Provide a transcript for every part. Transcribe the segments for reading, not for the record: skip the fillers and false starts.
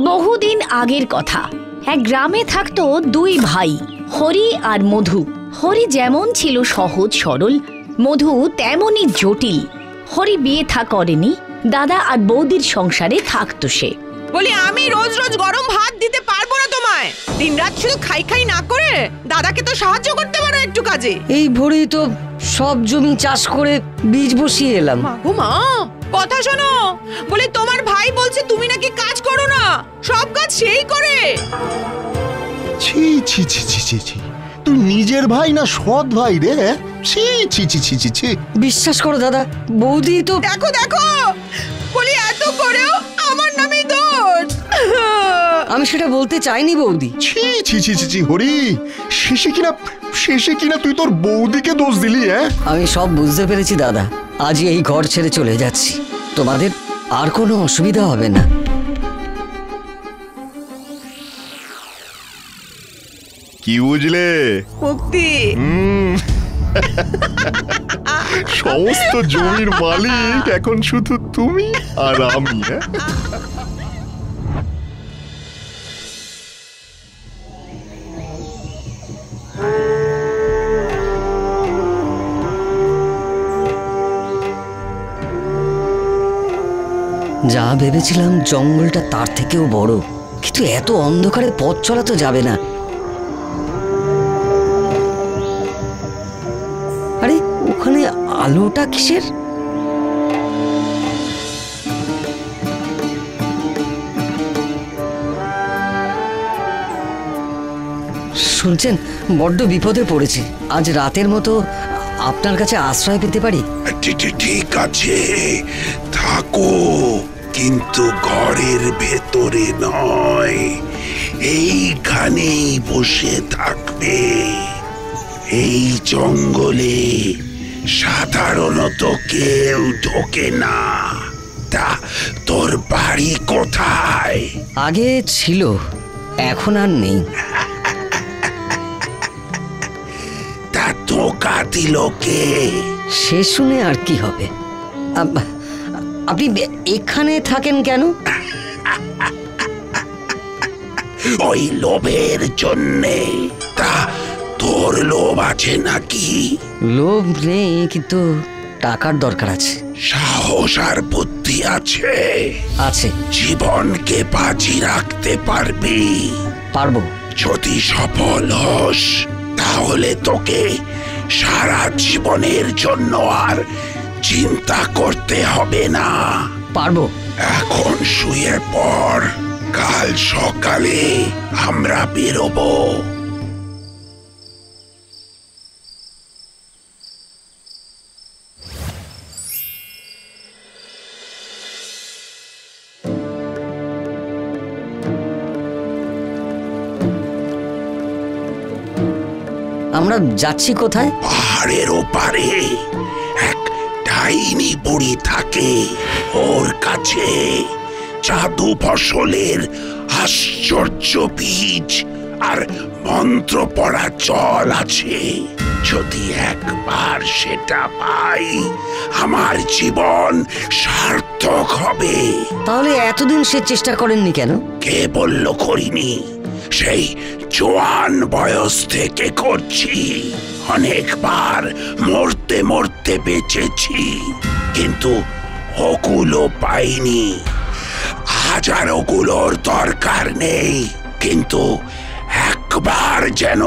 বহুদিন আগের কথা, এক গ্রামে থাকতো দুই ভাই, হরি আর মধু। হরি যেমন ছিল সহজ সরল, মধু তেমনই জটিল। হরি বিয়ে করেনি, দাদা আর বৌদির সংসারে থাকতো সে। বলি, আমি রোজ রোজ গরম ভাত দিতে পারবো না তোমায়। দিনরাত শুধু খাই খাই না করে দাদাকে তো সাহায্য করতে পারো একটু কাজে। এই ভোরেই তো সব জমি চাষ করে বীজ বসিয়ে এলাম। মা, কথা শোনো। বলে তোমার ভাই বলছে তুমি নাকি কাজ করো না, সব কাজ সেই করে। ছি ছি ছি ছি ছি ছি, তুই নিজের ভাই না সৎ ভাই রে? ছি ছি ছি ছি ছি ছি। বিশ্বাস করো দাদা, বৌদি তো। দেখো দেখো, বলি এত করেও আমার নামে দোষ। আমি সেটা বলতে চাইনি বৌদি। ছি ছি ছি ছি ছি, হরি, শেষে কিনা তুই তোর বৌদিকে দোষ দিলি? আমি সব বুঝতে পেরেছি দাদা, আজই এই ঘর ছেড়ে চলে যাচ্ছি। তোমাদের আর কোনো অসুবিধা হবে না। কি বুঝলে? মুক্তি। সমস্ত জমির মালিক এখন শুধু তুমি আর আমি। যা ভেবেছিলাম জঙ্গলটা তার থেকেও বড়, কিন্তু এত অন্ধকারে পথ চলা তো যাবে না। আরে ওখানে আলোটা কিসের? শুনছেন, বড্ড বিপদে পড়েছি। আজ রাতের মতো আপনার কাছে আশ্রয় পেতে পারি? ঠিক আছে, থাকো, কিন্তু ঘরের ভেতরে নয়, এইখানেই বসে থাকবে। এই জঙ্গলে সাধারণত কেউ ঢোকে না। তা তোর বাড়ি কোথায়? আগে ছিল, এখন আর নেই। তা ধোকা দিল কে? সে শুনে আর কি হবে? আপনি এখানে থাকেন কেন? ওই লোভের জন্যে। তা তোর লোভ আছে নাকি? লোভ নেই, কিন্তু টাকার দরকার আছে। সাহস আর বুদ্ধি আছে? আছে। জীবনকে বাজি রাখতে পারবি? পারবো। যদি সফল হস তাহলে তোকে সারা জীবনের জন্য আর চিন্তা করতে হবে না। পারবো। এখন শুয়ে পড়, কাল সকালে আমরা বেরোবো। আমরা যাচ্ছি কোথায়? পাহাড়ের ওপারে এক ডাইনি বুড়ি থাকে। ওর কাছে জাদু ফসলের আশ্চর্য বীজ আর মন্ত্র পড়া জল আছে। যদি একবার সেটা পাই, আমার জীবন সার্থক হবে। তাহলে এতদিন সে চেষ্টা করেননি কেন? কে বলল করিনি? সেই জোয়ান বয়স থেকে করছি। অনেকবার মরতে মরতে বেঁচেছি, কিন্তু ওগুলো পাইনি। আজ আর ওগুলোর দরকার নেই, কিন্তু একবার যেন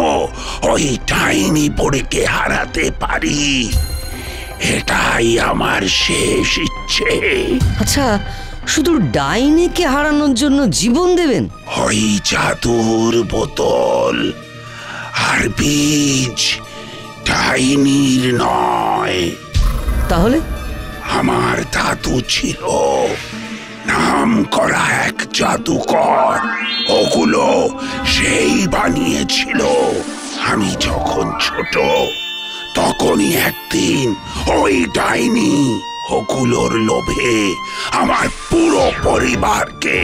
ওই ডাইনি বুড়িকে হারাতে পারি, এটাই আমার শেষ ইচ্ছে। আচ্ছা, শুধু ডাইনিকে হারানোর জন্য জীবন দেবেন? ওই জাদুর বোতল আর বীজ ডাইনির নয়। তাহলে? আমার দাদু ছিল নাম করা এক জাদুকর, ওগুলো সেই বানিয়েছিল। আমি যখন ছোট তখনই একদিন ওই ডাইনি ওগুলোর লোভে আমার পুরো পরিবারকে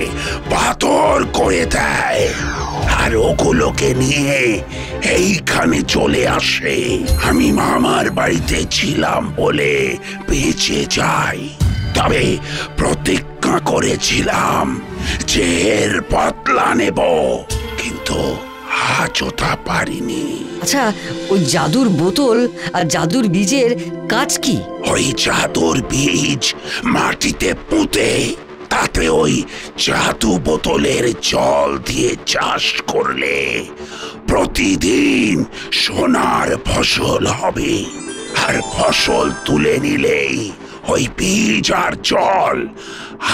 পাথর করে দেয়। আর ওগুলোকে নিয়ে এইখানে চলে আসে। আমি মামার বাড়িতে ছিলাম বলে বেঁচে যাই, তবে প্রতিজ্ঞা করেছিলাম যে এর বদলা নেব, কিন্তু আজও তা পারিনি। আচ্ছা, ওই জাদুর বোতল আর জাদুর বীজের কাজ কি? ওই জাদুর বীজ মাটিতে পুঁতে তাতে ওই জাদু বোতলের জল দিয়ে চাষ করলে প্রতিদিন সোনার ফসল হবে, আর ফসল তুলে নিলেই ওই বীজ আর জল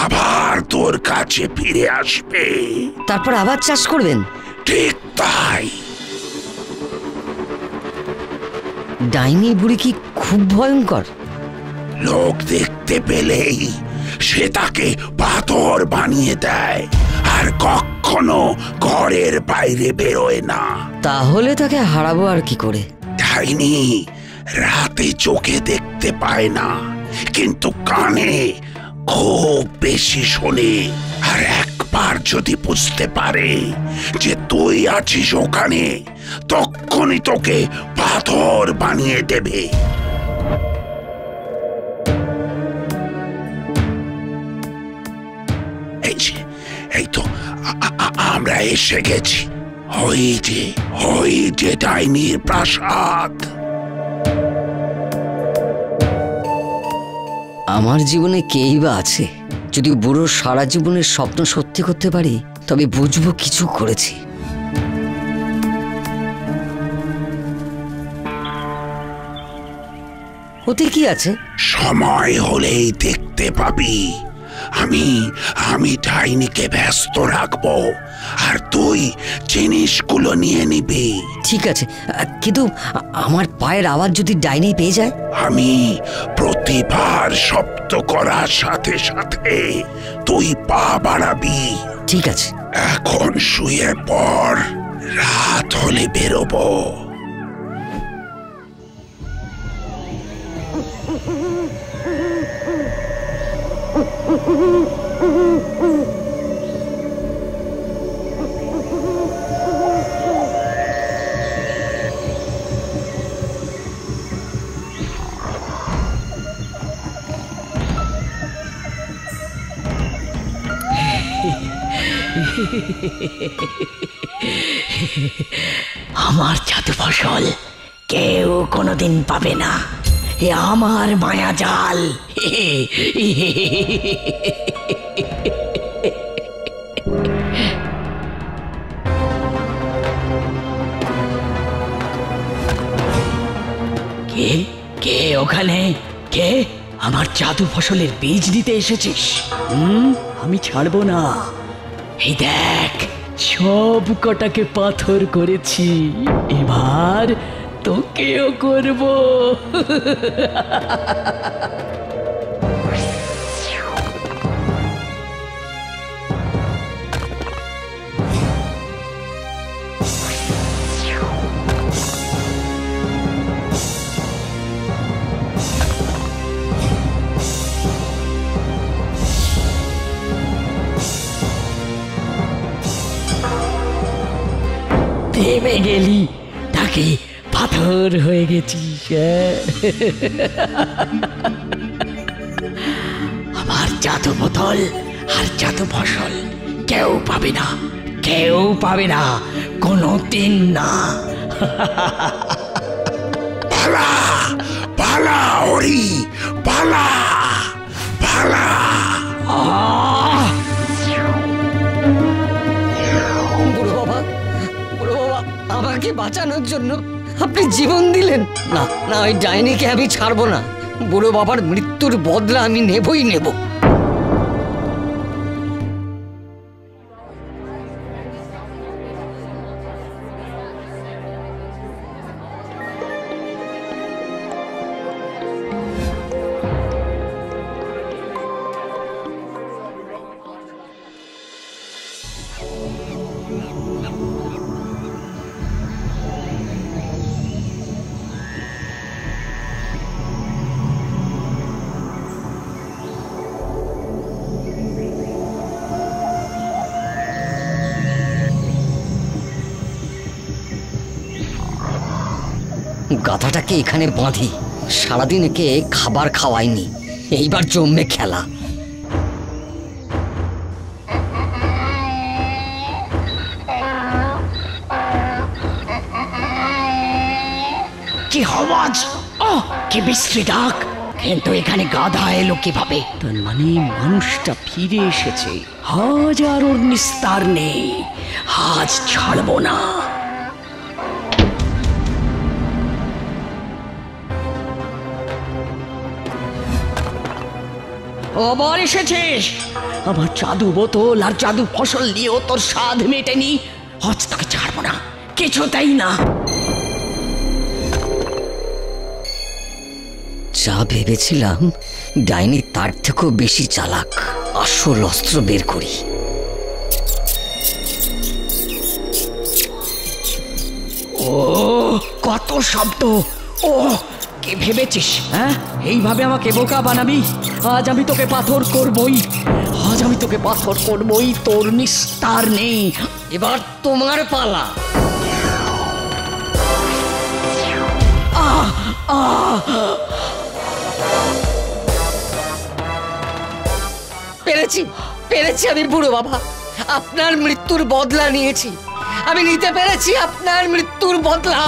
আবার তোর কাছে ফিরে আসবে। তারপর আবার চাষ করবেন? ঠিক তাই। ডাইনি বুড়ি কি খুব ভয়ঙ্কর? লোক দেখতে পেলেই সে তাকে পাথর বানিয়ে দেয়, আর কখনো ঘরের বাইরে বেরোয় না। তাহলে তাকে হারাবো আর কি করে? ডাইনি রাতে চোখে দেখতে পায় না, কিন্তু কানে খুব বেশি শোনে, আর একবার যদি বুঝতে পারে যে তুই আছিস ওখানে, তখনই তোকে পাথর বানিয়ে দেবে। এই তো আমরা এসে গেছি। ওই যে ডাইনির প্রাসাদ। আমার জীবনে কেই বা আছে? যদি বুড়োর সারা জীবনের স্বপ্ন সত্যি করতে পারি, তবে বুঝবো কিছু করেছি। ওতে কি আছে? সময় হলেই দেখতে পাবি। আমি ডাইনিকে ব্যস্ত রাখবো, আর তুই জিনিসগুলো নিয়ে নিবি। ঠিক আছে, কিন্তু আমার পায়ের আওয়াজ যদি ডাইনি পেয়ে যায়? আমি প্রতিবার শব্দ করার সাথে সাথে তুই পা বাড়াবি। ঠিক আছে। এখন শুয়ে পড়, রাত হলে বেরোবো। আমার জাদু ফসল কেউ কোনোদিন পাবে না, এ আমার মায়া জাল। কে কে ওখানে? কে? আমার জাদু ফসলের বীজ দিতে এসেছিস? আমি ছাড়বো না। এই দেখ, সব কটাকে পাথর করেছি, এবার তোকেও করব। থেমে গেলি, তাকে পাথর হয়ে গেছিস। আমার জাদু বোতল আর জাদু ফসল কেউ পাবে না, কেউ পাবে না, কোনোদিন না। পালা পালা হরি, পালা পালা। আমাকে বাঁচানোর জন্য আপনি জীবন দিলেন। না না, ওই ডাইনিকে আমি ছাড়বো না। বুড়ো বাবার মৃত্যুর বদলা আমি নেবই নেব। গাধাটাকে এখানে বাঁধি, সারাদিন একে খাবার খাওয়াইনি, এইবার জমবে খেলা। কি আওয়াজ! কি বিশ্রী ডাক! কিন্তু এখানে গাধা এলো কিভাবে? তার মানে মানুষটা ফিরে এসেছে। আজ আর ওর নিস্তার নেই, আজ ছাড়বো না। আবার এসেছিস? আমার জাদু বোতল আর জাদু ফসল নিয়েও তোর স্বাদ মেটেনি। আজ তোকে ছাড়বো না, কিছুতেই না। যা ভেবেছিলাম ডাইনি তার থেকেও বেশি চালাক। আসল অস্ত্র বের করি। ও কত শব্দ! ও কি ভেবেছিস? হ্যাঁ, এইভাবে আমাকে বোকা বানাবি? আজ আমি তোকে পাথর করবই, আজ আমি তোকে পাথর করবই, তোর নিস্তার নেই। এবার তোমার পালা। পেরেছি, পেরেছি আমি বুড়ো বাবা। আপনার মৃত্যুর বদলা নিয়েছি, আমি নিতে পেরেছি আপনার মৃত্যুর বদলা।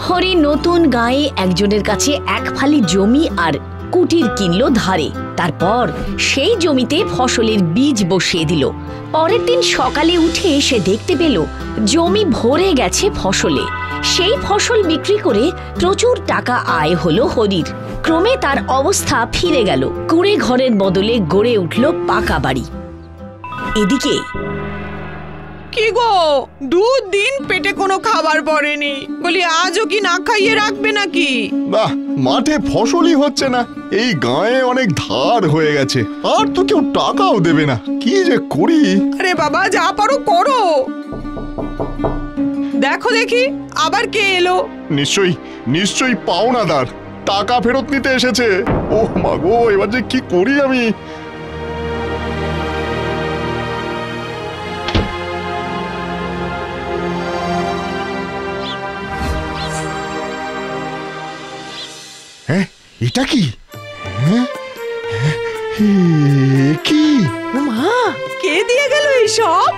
হরি নতুন গায়ে একজনের কাছে এক ফালি জমি আর কুটির কিনলো ধারে। তারপর সেই জমিতে ফসলের বীজ বসিয়ে দিল। পরের দিন সকালে উঠে সে দেখতে পেল জমি ভরে গেছে ফসলে। সেই ফসল বিক্রি করে প্রচুর টাকা আয় হলো হরির। ক্রমে তার অবস্থা ফিরে গেল। কুঁড়ে ঘরের বদলে গড়ে উঠল পাকা বাড়ি। এদিকে কি গো, 2 দিন পেটে কোনো খাবার পড়েনি, বলি আজও কি না খাইয়ে রাখবে নাকি? বাহ, মাঠে ফসলই হচ্ছে না, এই গায়ে অনেক ধার হয়ে গেছে, আর তো কেউ টাকাও দেবে না, কি যে করি। আরে বাবা, যা পারো করো। দেখো দেখি আবার কে এলো। নিশ্চয়ই পাওনাদার টাকা ফেরত নিতে এসেছে। ওহ মা গো, এবার যে কি করি আমি। হ্যাঁ, এটা কি? হ্যাঁ, কি? মা, কে দিয়ে গেল এইসব?